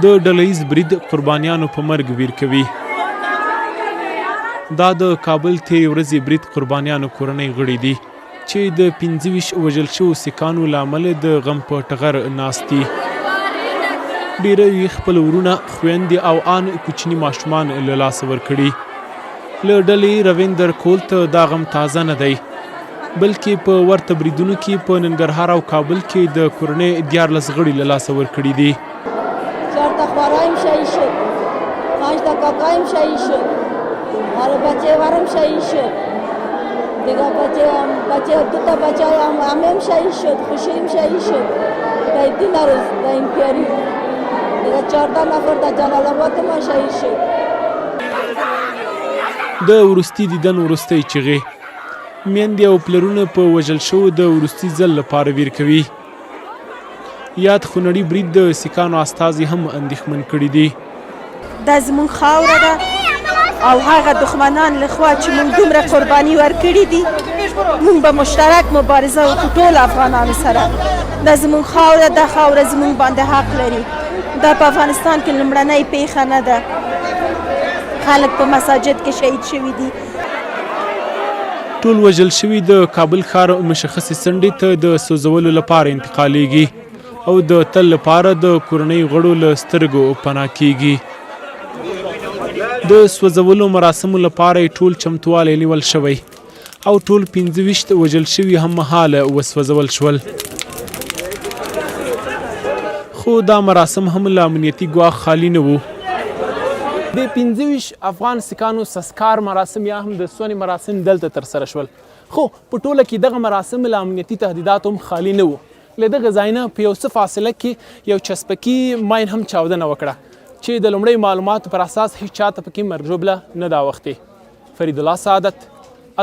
د ډلهییز برید قربانیانو په مرګ ویر کوي. دا د کابل تېرې ورځې برید قربانیانو کورنۍ غړي دي چې د 25 وژل شوو سیکانو له امله د غم په ټغر ناست دي. ډېره یې خپل ورونه، خویندې او ان کوچني ماشومان له لاسه ورکړي. له ډلې رویندر کول ته دا غم تازه نه دی، بلکې په ورته بریدونو کې په ننګرهار او کابل کې د کورنۍ 14 غړي له لاسه ورکړي دي. 4 تا خوارایم شهید شد، 5 تا کاکایم شهید شد، آره بچه ورم شهید شد، دیگه بچه 2 تا بچه همیم شهید شد، خوشیم شهید شد در این روز در این پیاری. دیگه 14 نفر در جلال آباد ما شهید شد. د وروستي دیدن وروستۍ چیغې میندې او پلرونه په وژل شوو د وروستي ځل لپاره ویر کوي. یاد خونړي برید د سیکانو استازي هم اندېښمن کړي دي. دا زموږ خاوره ده او هغه دښمنان له خوا چې موږ دومره قرباني ورکړي دي، موږ به مشترک مبارزه وکړو ټول افغانانو سره. دا زموږ خاوره، دا خاوره زموږ باندې حق لري. دا په افغانستان کې لومړنۍ پیښه نه ده. خلک په مساجد کې شهید شوي دي. ټول وژل شوي د کابل ښار مشخصې څنډې ته د سوځولو لپاره انتقالیږي او د تل لپاره د کورنۍ غړو له سترګو پناه کیږي. د سوځولو مراسمو لپاره ټول چمتوالی نیول شوی او ټول 25 وژل شوي هم مهاله وسوځول شول. خو دا مراسم هم له امنیتي ګواښ خالي نه وو. د 25 افغان سیکانو سسکار مراسم یا هم د سونې مراسم دلته ترسره شول، خو په ټوله کې دغه مراسم له امنیتي تهدیداتو هم خالي نه وو. له دغه ځای نه په یو څه فاصله کې یو چسپکي ماین هم چاودنه وکړه چې د لومړۍ معلوماتو پر اساس هیڅ چاته پکې مرګ ژوبله نه ده اوښتې. فرید الله سعادت،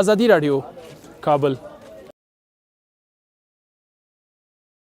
ازادي راډیو، کابل.